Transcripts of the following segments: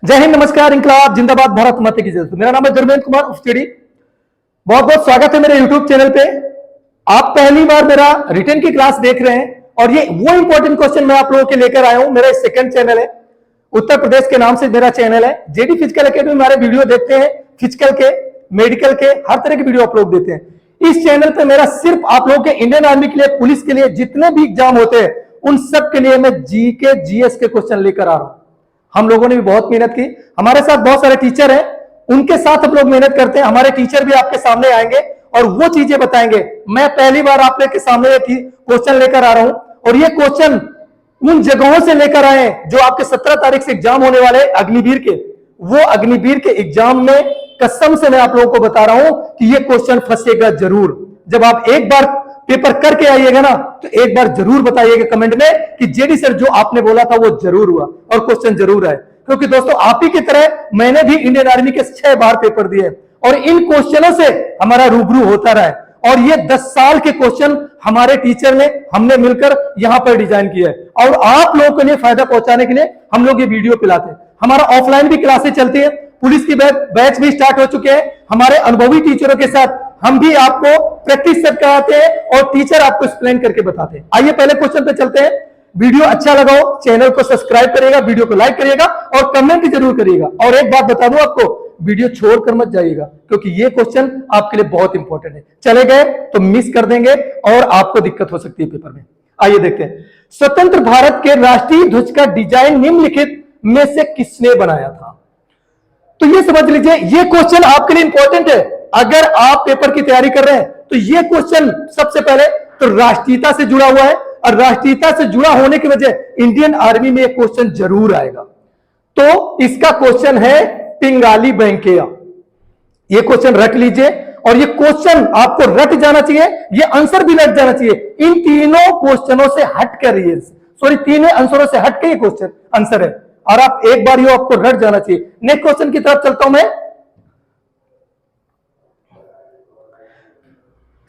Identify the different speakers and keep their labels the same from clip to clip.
Speaker 1: जय हिंद, नमस्कार, इंकलाब जिंदाबाद, भारत माता की जय। मेरा नाम है धर्मेंद्र कुमार उफ्चेड़ी। बहुत बहुत स्वागत है मेरे यूट्यूब चैनल पे। आप पहली बार मेरा रिटर्न की क्लास देख रहे हैं और ये वो इंपॉर्टेंट क्वेश्चन मैं आप लोगों के लेकर आया हूं। मेरा सेकंड चैनल है, उत्तर प्रदेश के नाम से मेरा चैनल है। जेडी फिजिकल अकेडमी हमारे वीडियो देखते हैं, फिजिकल के, मेडिकल के, हर तरह के वीडियो आप लोग देते हैं। इस चैनल पे मेरा सिर्फ आप लोगों के इंडियन आर्मी के लिए, पुलिस के लिए जितने भी एग्जाम होते हैं उन सब के लिए मैं जीके जीएस के क्वेश्चन लेकर आ रहा हूं। हम लोगों ने भी बहुत मेहनत की, हमारे साथ बहुत सारे टीचर हैं, उनके साथ हम लोग मेहनत करते हैं। हमारे टीचर भी आपके सामने आएंगे और वो चीजें बताएंगे। मैं पहली बार आप लोग के सामने क्वेश्चन लेकर आ रहा हूं और ये क्वेश्चन उन जगहों से लेकर आए जो आपके 17 तारीख से एग्जाम होने वाले अग्निवीर के, वो अग्निवीर के एग्जाम में कसम से मैं आप लोगों को बता रहा हूं कि ये क्वेश्चन फंसेगा जरूर। जब आप एक बार पेपर करके आइएगा ना तो एक बार जरूर बताइएगा कमेंट में कि जेडी सर जो आपने बोला था वो जरूर हुआ और क्वेश्चन जरूर आए। क्योंकि दोस्तों आप ही की तरह मैंने भी इंडियन आर्मी के 6 बार पेपर दिए और इन क्वेश्चनों से हमारा रूबरू होता रहा है। और ये 10 साल के क्वेश्चन हमारे टीचर ने, हमने मिलकर यहां पर डिजाइन किया है और आप लोगों के लिए फायदा पहुंचाने के लिए हम लोग ये वीडियो पिलाते हैं। हमारा ऑफलाइन भी क्लासेस चलती है, पुलिस की बैच भी स्टार्ट हो चुके हैं। हमारे अनुभवी टीचरों के साथ हम भी आपको प्रैक्टिस सेट कराते हैं और टीचर आपको एक्सप्लेन करके बताते हैं। आइए पहले क्वेश्चन पे चलते हैं। वीडियो अच्छा लगा हो चैनल को सब्सक्राइब करिएगा, वीडियो को लाइक करिएगा और कमेंट जरूर करिएगा। और एक बात बता दूं आपको, वीडियो छोड़कर मत जाइएगा क्योंकि ये क्वेश्चन आपके लिए बहुत इंपॉर्टेंट है। चले गए तो मिस कर देंगे और आपको दिक्कत हो सकती है पेपर में। आइए देखते हैं। स्वतंत्र भारत के राष्ट्रीय ध्वज का डिजाइन निम्नलिखित में से किसने बनाया था? तो ये समझ लीजिए, ये क्वेश्चन आपके लिए इंपॉर्टेंट है। अगर आप पेपर की तैयारी कर रहे हैं तो ये क्वेश्चन सबसे पहले तो राष्ट्रीयता से जुड़ा हुआ है और राष्ट्रीयता से जुड़ा होने की वजह इंडियन आर्मी में एक क्वेश्चन जरूर आएगा। तो इसका क्वेश्चन है पिंगाली वेंकैया। ये क्वेश्चन रट लीजिए और ये क्वेश्चन आपको रट जाना चाहिए, ये आंसर भी रट जाना चाहिए। इन तीनों क्वेश्चनों से हटकर, ये सॉरी तीनों आंसरों से हटकर ये क्वेश्चन आंसर है और आप एक बार ये आपको रट जाना चाहिए। नेक्स्ट क्वेश्चन की तरफ चलता हूं मैं।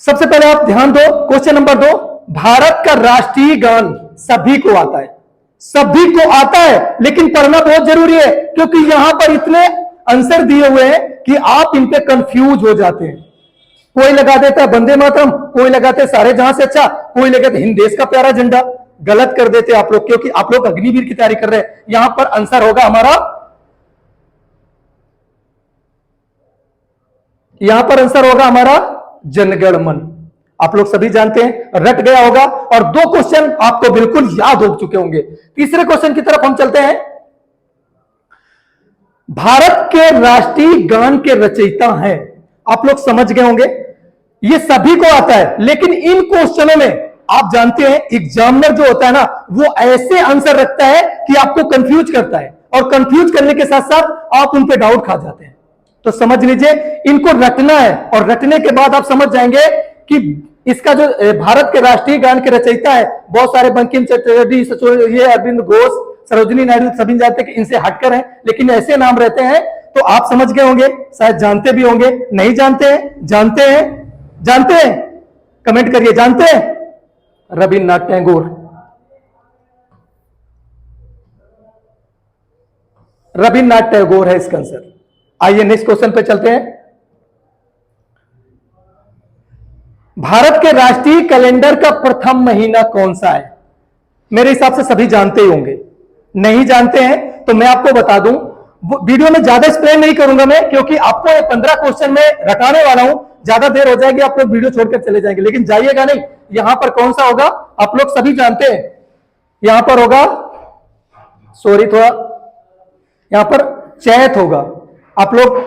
Speaker 1: सबसे पहले आप ध्यान दो, क्वेश्चन नंबर 2, भारत का राष्ट्रीय गान सभी को आता है, सभी को आता है, लेकिन पढ़ना बहुत जरूरी है क्योंकि यहां पर इतने आंसर दिए हुए हैं कि आप इन पे कंफ्यूज हो जाते हैं। कोई लगा देता है वंदे मातरम, कोई लगाते हैं सारे जहां से अच्छा, कोई लगाते हिंद देश का प्यारा झंडा। गलत कर देते आप लोग क्योंकि आप लोग अग्निवीर की तैयारी कर रहे हैं। यहां पर आंसर होगा हमारा, यहां पर आंसर होगा हमारा जनगण मन। आप लोग सभी जानते हैं, रट गया होगा और 2 क्वेश्चन आपको बिल्कुल याद हो चुके होंगे। तीसरे क्वेश्चन की तरफ हम चलते हैं। भारत के राष्ट्रीय गान के रचयिता हैं, आप लोग समझ गए होंगे, ये सभी को आता है, लेकिन इन क्वेश्चनों में आप जानते हैं एग्जामिनर जो होता है ना वो ऐसे आंसर रखता है कि आपको कंफ्यूज करता है और कंफ्यूज करने के साथ साथ आप उन पे डाउट खा जाते हैं। तो समझ लीजिए इनको रटना है और रटने के बाद आप समझ जाएंगे कि इसका जो भारत के राष्ट्रीय गान के रचयिता है, बहुत सारे बंकिम चटर्जी, ये अरविंद घोष, सरोजिनी नायडू, सभी जानते हैं कि इनसे हटकर हैं, लेकिन ऐसे नाम रहते हैं। तो आप समझ गए होंगे, शायद जानते भी होंगे, नहीं जानते हैं, जानते हैं, जानते हैं, कमेंट करिए, जानते हैं? रविन्द्रनाथ टैगोर। रविन्द्रनाथ टैगोर है इसका आंसर। आइए नेक्स्ट क्वेश्चन पे चलते हैं। भारत के राष्ट्रीय कैलेंडर का प्रथम महीना कौन सा है? मेरे हिसाब से सभी जानते ही होंगे। नहीं जानते हैं तो मैं आपको बता दूं, वीडियो में ज्यादा एक्सप्लेन नहीं करूंगा मैं क्योंकि आपको 15 क्वेश्चन में रटाने वाला हूं, ज्यादा देर हो जाएगी, आप लोग वीडियो छोड़कर चले जाएंगे, लेकिन जाइएगा नहीं। यहां पर कौन सा होगा आप लोग सभी जानते हैं, यहां पर होगा, सॉरी थोड़ा, यहां पर चैत होगा। आप लोग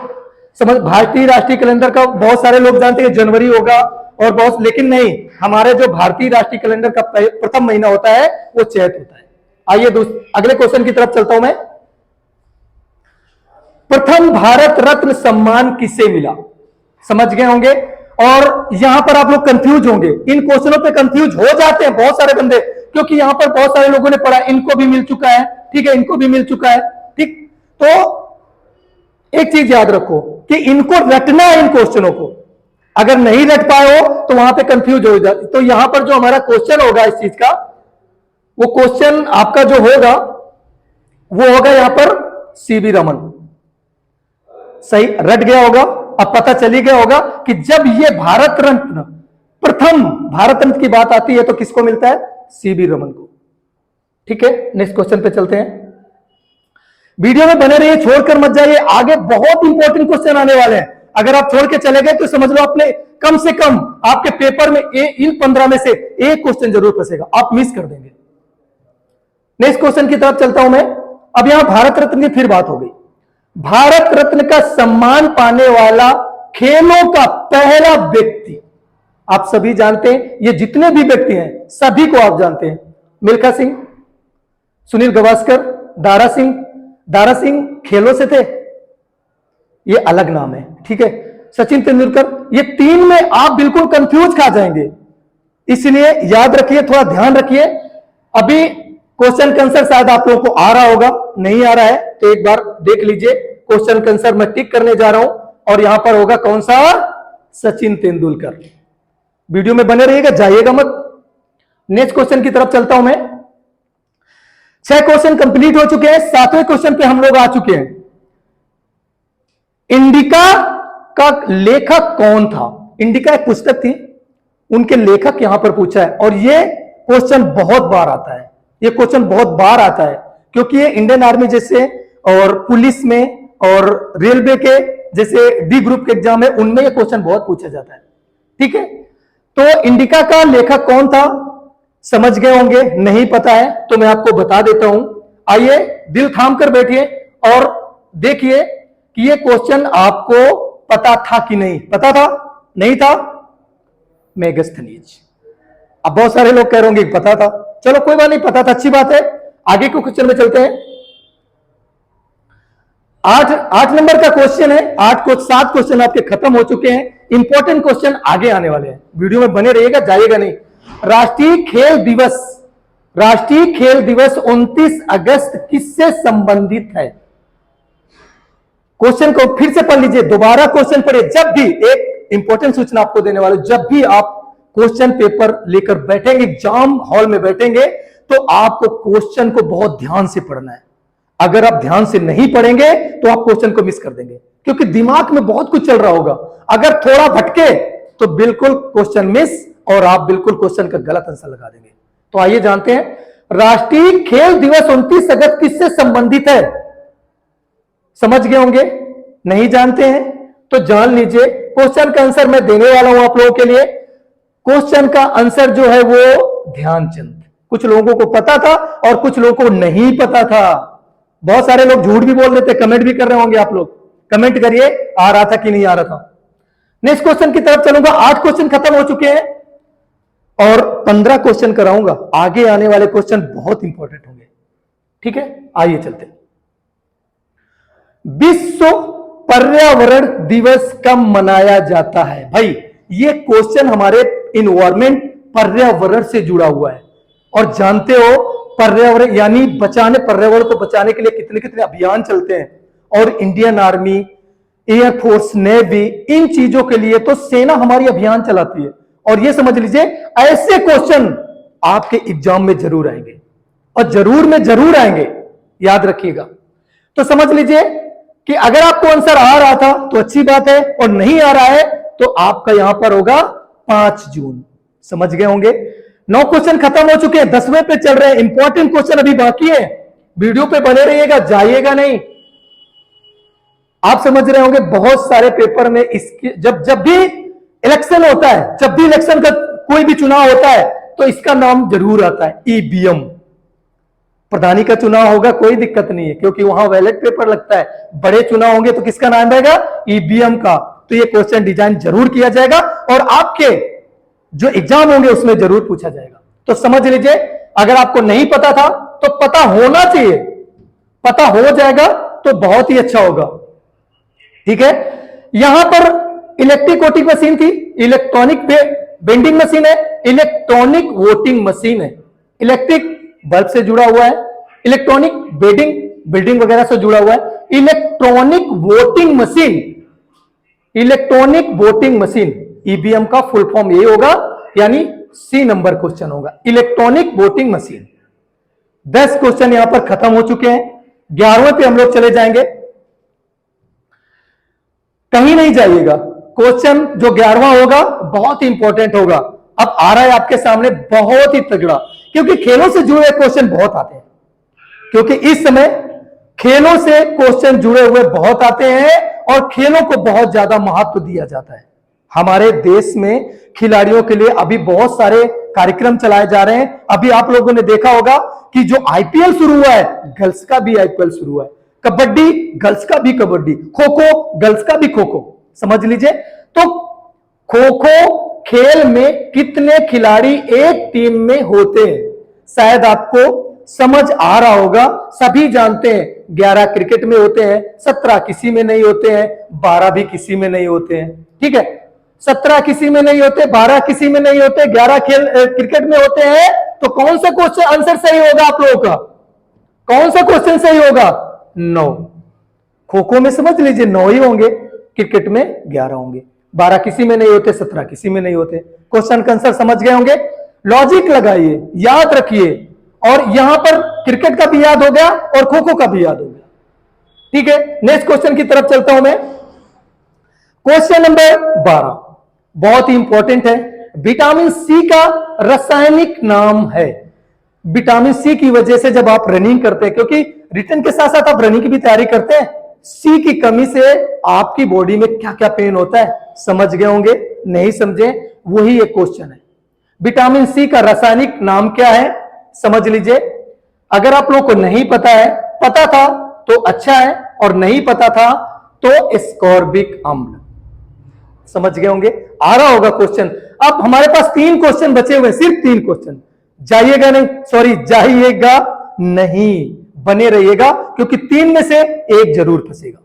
Speaker 1: समझ, भारतीय राष्ट्रीय कैलेंडर का बहुत सारे लोग जानते हैं जनवरी होगा और बहुत, लेकिन नहीं, हमारे जो भारतीय राष्ट्रीय कैलेंडर का प्रथम महीना होता है वो चैत होता है। आइए अगले क्वेश्चन की तरफ चलता हूं मैं। प्रथम भारत रत्न सम्मान किसे मिला? समझ गए होंगे और यहां पर आप लोग कंफ्यूज होंगे, इन क्वेश्चनों पे कंफ्यूज हो जाते हैं बहुत सारे बंदे क्योंकि यहां पर बहुत सारे लोगों ने पढ़ा, इनको भी मिल चुका है, ठीक है, इनको भी मिल चुका है, ठीक। तो एक चीज याद रखो कि इनको रटना है, इन क्वेश्चनों को अगर नहीं रट पाए हो तो वहां पे कंफ्यूज हो जाए। तो यहां पर जो हमारा क्वेश्चन होगा इस चीज का, वो क्वेश्चन आपका जो होगा वो होगा यहां पर सीवी रमन। सही रट गया होगा, अब पता चली गया होगा कि जब ये भारत रत्न, प्रथम भारत रत्न की बात आती है तो किसको मिलता है? सीवी रमन को। ठीक है, नेक्स्ट क्वेश्चन पे चलते हैं। वीडियो में बने रहिए, छोड़कर मत जाइए, आगे बहुत इंपॉर्टेंट क्वेश्चन आने वाले हैं। अगर आप छोड़ के चले गए तो समझ लो आपने कम से कम आपके पेपर में इन 15 में से एक क्वेश्चन जरूर फंसेगा, आप मिस कर देंगे। नेक्स्ट क्वेश्चन की तरफ चलता हूं मैं। अब यहां भारत रत्न की फिर बात हो गई। भारत रत्न का सम्मान पाने वाला खेलों का पहला व्यक्ति, आप सभी जानते हैं, ये जितने भी व्यक्ति हैं सभी को आप जानते हैं। मिल्खा सिंह, सुनील गावस्कर, दारा सिंह। दारा सिंह खेलों से थे, ये अलग नाम है, ठीक है। सचिन तेंदुलकर, ये तीन में आप बिल्कुल कंफ्यूज खा जाएंगे, इसलिए याद रखिए, थोड़ा ध्यान रखिए। अभी क्वेश्चन का आंसर शायद आप लोगों को आ रहा होगा, नहीं आ रहा है तो एक बार देख लीजिए। क्वेश्चन का आंसर मैं टिक करने जा रहा हूं और यहां पर होगा कौन सा? सचिन तेंदुलकर। वीडियो में बने रहिएगा, जाइएगा मत। नेक्स्ट क्वेश्चन की तरफ चलता हूं मैं। 6 क्वेश्चन कंप्लीट हो चुके हैं, 7वें क्वेश्चन पे हम लोग आ चुके हैं। इंडिका का लेखक कौन था? इंडिका एक पुस्तक थी, उनके लेखक यहां पर पूछा है और ये क्वेश्चन बहुत बार आता है। ये क्वेश्चन बहुत बार आता है क्योंकि ये इंडियन आर्मी जैसे और पुलिस में और रेलवे के जैसे डी ग्रुप के एग्जाम है, उनमें ये क्वेश्चन बहुत पूछा जाता है। ठीक है, तो इंडिका का लेखक कौन था? समझ गए होंगे, नहीं पता है तो मैं आपको बता देता हूं। आइए दिल थाम कर बैठिए और देखिए कि ये क्वेश्चन आपको पता था कि नहीं। पता था? नहीं था? मेगास्थनीज। अब बहुत सारे लोग कह रहे होंगे पता था, चलो कोई बात नहीं, पता था, अच्छी बात है। आगे के क्वेश्चन में चलते हैं। 8 नंबर का क्वेश्चन है। 7 क्वेश्चन आपके खत्म हो चुके हैं, इंपॉर्टेंट क्वेश्चन आगे आने वाले हैं। वीडियो में बने रहिएगा, जाइएगा नहीं। राष्ट्रीय खेल दिवस 29 अगस्त किससे संबंधित है? क्वेश्चन को फिर से पढ़ लीजिए, दोबारा क्वेश्चन पढ़िए। जब भी एक इंपॉर्टेंट सूचना आपको देने वाले, जब भी आप क्वेश्चन पेपर लेकर बैठेंगे, एग्जाम हॉल में बैठेंगे, तो आपको क्वेश्चन को बहुत ध्यान से पढ़ना है। अगर आप ध्यान से नहीं पढ़ेंगे तो आप क्वेश्चन को मिस कर देंगे, क्योंकि दिमाग में बहुत कुछ चल रहा होगा। अगर थोड़ा भटके तो बिल्कुल क्वेश्चन मिस और आप बिल्कुल क्वेश्चन का गलत आंसर लगा देंगे। तो आइए जानते हैं, राष्ट्रीय खेल दिवस 29 अगस्त किससे संबंधित है? समझ गए होंगे, नहीं जानते हैं तो जान लीजिए। क्वेश्चन का आंसर मैं देने वाला हूं आप लोगों के लिए। क्वेश्चन का आंसर जो है वो ध्यानचंद। कुछ लोगों को पता था और कुछ लोगों को नहीं पता था। बहुत सारे लोग झूठ भी बोल रहे थे, कमेंट भी कर रहे होंगे आप लोग। कमेंट करिए आ रहा था कि नहीं आ रहा था। नेक्स्ट क्वेश्चन की तरफ चलूंगा। 8 क्वेश्चन खत्म हो चुके हैं और 15 क्वेश्चन कराऊंगा। आगे आने वाले क्वेश्चन बहुत इंपॉर्टेंट होंगे, ठीक है। आइए चलते हैं। विश्व पर्यावरण दिवस कब मनाया जाता है? भाई ये क्वेश्चन हमारे इन्वायरमेंट, पर्यावरण से जुड़ा हुआ है। और जानते हो पर्यावरण यानी बचाने, पर्यावरण को बचाने के लिए कितने कितने अभियान चलते हैं। और इंडियन आर्मी, एयरफोर्स, नेवी, इन चीजों के लिए तो सेना हमारी अभियान चलाती है। और ये समझ लीजिए, ऐसे क्वेश्चन आपके एग्जाम में जरूर आएंगे और जरूर में जरूर आएंगे, याद रखिएगा। तो समझ लीजिए कि अगर आपको आंसर आ रहा था तो अच्छी बात है, और नहीं आ रहा है तो आपका यहां पर होगा 5 जून। समझ गए होंगे। 9 क्वेश्चन खत्म हो चुके हैं, 10वें पे चल रहे हैं। इंपॉर्टेंट क्वेश्चन अभी बाकी है, वीडियो पे बने रहिएगा, जाइएगा नहीं। आप समझ रहे होंगे बहुत सारे पेपर में इसके जब भी इलेक्शन होता है, जब भी इलेक्शन का कोई भी चुनाव होता है तो इसका नाम जरूर आता है, ईवीएम। प्रधानी का चुनाव होगा, कोई दिक्कत नहीं है, क्योंकि वहां बैलेट पेपर लगता है। बड़े चुनाव होंगे तो किसका नाम रहेगा? ईवीएम का। तो ये क्वेश्चन डिजाइन जरूर किया जाएगा और आपके जो एग्जाम होंगे उसमें जरूर पूछा जाएगा। तो समझ लीजिए, अगर आपको नहीं पता था तो पता होना चाहिए, पता हो जाएगा तो बहुत ही अच्छा होगा, ठीक है। यहां पर इलेक्ट्रिक वोटिंग मशीन थी, इलेक्ट्रॉनिक वेंडिंग मशीन है, इलेक्ट्रॉनिक वोटिंग मशीन है। इलेक्ट्रिक बल्ब से जुड़ा हुआ है, इलेक्ट्रॉनिक बिल्डिंग वगैरह से जुड़ा हुआ है। Electronic voting machine, electronic voting machine, EVM का फुल फॉर्म यही होगा, यानी सी नंबर क्वेश्चन होगा, इलेक्ट्रॉनिक वोटिंग मशीन। 10 क्वेश्चन यहां पर खत्म हो चुके हैं। 11वें पे हम लोग चले जाएंगे, कहीं नहीं जाइएगा। क्वेश्चन जो 11वां होगा बहुत ही इंपॉर्टेंट होगा। अब आ रहा है आपके सामने बहुत ही तगड़ा, क्योंकि खेलों से जुड़े क्वेश्चन बहुत आते हैं, क्योंकि इस समय खेलों से क्वेश्चन जुड़े हुए बहुत आते हैं और खेलों को बहुत ज्यादा महत्व दिया जाता है। हमारे देश में खिलाड़ियों के लिए अभी बहुत सारे कार्यक्रम चलाए जा रहे हैं। अभी आप लोगों ने देखा होगा कि जो आईपीएल शुरू हुआ है, गर्ल्स का भी आईपीएल शुरू हुआ है, कबड्डी गर्ल्स का भी कबड्डी, खो खो गर्ल्स का भी खो खो, समझ लीजिए। तो खो खो खेल में कितने खिलाड़ी एक टीम में होते हैं, शायद आपको समझ आ रहा होगा। सभी जानते हैं 11 क्रिकेट में होते हैं, 17 किसी में नहीं होते हैं, 12 भी किसी में नहीं होते हैं। ठीक है, 17 किसी में नहीं होते, 12 किसी में नहीं होते, 11 खेल क्रिकेट में होते हैं। तो कौन सा क्वेश्चन आंसर सही होगा आप लोगों का? कौन सा क्वेश्चन सही होगा? 9। खो खो में समझ लीजिए 9 ही होंगे, क्रिकेट में 11 होंगे, 12 किसी में नहीं होते, 17 किसी में नहीं होते। क्वेश्चन का आंसर समझ गए होंगे। लॉजिक लगाइए, याद रखिए, और यहां पर क्रिकेट का भी याद हो गया और खो खो का भी याद हो गया। ठीक है, नेक्स्ट क्वेश्चन की तरफ चलता हूं मैं। क्वेश्चन नंबर 12 बहुत ही इंपॉर्टेंट है। विटामिन सी का रासायनिक नाम है। विटामिन सी की वजह से जब आप रनिंग करते हैं, क्योंकि रिटन के साथ साथ आप रनिंग की भी तैयारी करते हैं, सी की कमी से आपकी बॉडी में क्या क्या पेन होता है समझ गए होंगे। नहीं समझे, वही एक क्वेश्चन है। विटामिन सी का रासायनिक नाम क्या है समझ लीजिए। अगर आप लोगों को नहीं पता है, पता था तो अच्छा है, और नहीं पता था तो स्कॉर्बिक अम्ल, समझ गए होंगे। आ रहा होगा क्वेश्चन। अब हमारे पास 3 क्वेश्चन बचे हुए, सिर्फ 3 क्वेश्चन। जाइएगा नहीं, सॉरी जाइएगा नहीं, बने रहिएगा, क्योंकि 3 में से एक जरूर फंसेगा।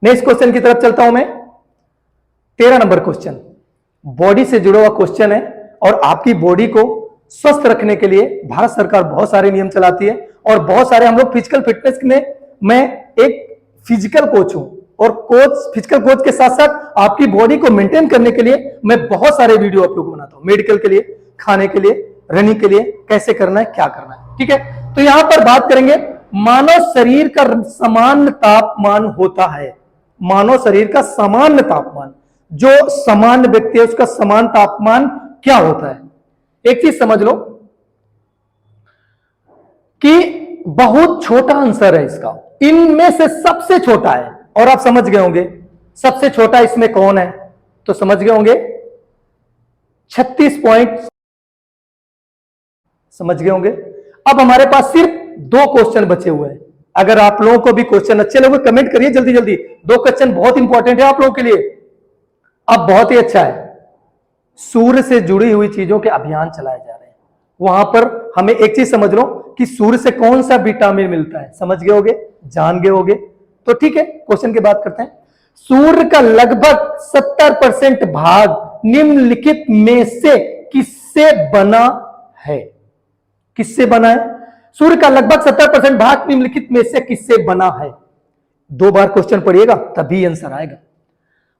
Speaker 1: नेक्स्ट क्वेश्चन की तरफ चलता हूं मैं। 13 नंबर क्वेश्चन बॉडी से जुड़ा हुआ क्वेश्चन है, और आपकी बॉडी को स्वस्थ रखने के लिए भारत सरकार बहुत सारे नियम चलाती है, और बहुत सारे हम लोग फिजिकल फिटनेस में, मैं एक फिजिकल कोच हूं, और कोच, फिजिकल कोच के साथ साथ आपकी बॉडी को मेंटेन करने के लिए मैं बहुत सारे वीडियो आप लोगों को बनाता हूं। मेडिकल के लिए, खाने के लिए, रनिंग के लिए, कैसे करना है, क्या करना है। ठीक है, तो यहां पर बात करेंगे, मानव शरीर का सामान्य तापमान होता है। मानव शरीर का सामान्य तापमान, जो सामान्य व्यक्ति है उसका समान तापमान क्या होता है। एक चीज समझ लो कि बहुत छोटा आंसर है इसका, इनमें से सबसे छोटा है, और आप समझ गए होंगे सबसे छोटा इसमें कौन है, तो समझ गए होंगे 36 पॉइंट, समझ गए होंगे। अब हमारे पास सिर्फ 2 क्वेश्चन बचे हुए हैं। अगर आप लोगों को भी क्वेश्चन अच्छे लगे कमेंट करिए जल्दी जल्दी। 2 क्वेश्चन बहुत इंपॉर्टेंट है आप लोगों के लिए। अब बहुत ही अच्छा है, सूर्य से जुड़ी हुई चीजों के अभियान चलाए जा रहे हैं। वहां पर हमें एक चीज समझ लो कि सूर्य से कौन सा विटामिन मिलता है, समझ गए होगे, जान गए होगे। तो ठीक है, क्वेश्चन की बात करते हैं। सूर्य का लगभग 70% भाग निम्नलिखित में से किससे बना है? किससे बना है? सूर्य का लगभग 70% भाग निम्नलिखित में से किससे बना है? 2 बार क्वेश्चन पढ़िएगा तभी आंसर आएगा।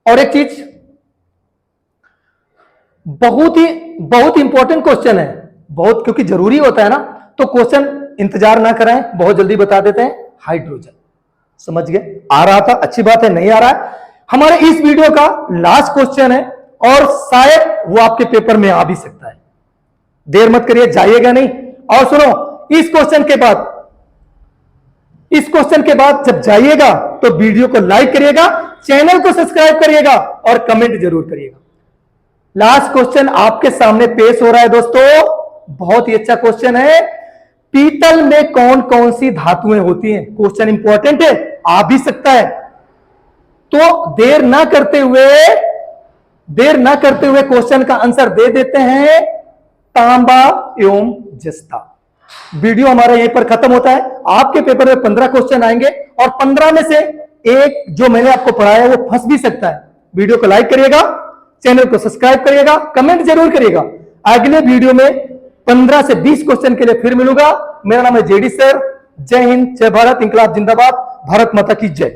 Speaker 1: और एक चीज, बहुत इंपॉर्टेंट क्वेश्चन है, बहुत, क्योंकि जरूरी होता है ना, तो क्वेश्चन इंतजार ना कराएं, बहुत जल्दी बता देते हैं। हाइड्रोजन, समझ गए। आ रहा था, अच्छी बात है। नहीं आ रहा है, हमारे इस वीडियो का लास्ट क्वेश्चन है, और शायद वो आपके पेपर में आ भी सकता है। देर मत करिए, जाइएगा नहीं। और सुनो, इस क्वेश्चन के बाद जब जाइएगा तो वीडियो को लाइक करिएगा, चैनल को सब्सक्राइब करिएगा, और कमेंट जरूर करिएगा। लास्ट क्वेश्चन आपके सामने पेश हो रहा है दोस्तों, बहुत ही अच्छा क्वेश्चन है। पीतल में कौन कौन सी धातुएं होती हैं? क्वेश्चन इंपॉर्टेंट है, आ भी सकता है। तो देर ना करते हुए क्वेश्चन का आंसर दे देते हैं, तांबा एवं जस्ता। वीडियो हमारा यहीं पर खत्म होता है। आपके पेपर में 15 क्वेश्चन आएंगे, और 15 में से एक जो मैंने आपको पढ़ाया वो फंस भी सकता है। वीडियो को लाइक करिएगा, चैनल को सब्सक्राइब करिएगा, कमेंट जरूर करिएगा। अगले वीडियो में 15 से 20 क्वेश्चन के लिए फिर मिलूंगा। मेरा नाम है जेडी सर। जय हिंद, जय भारत, इंकलाब जिंदाबाद, भारत माता की जय।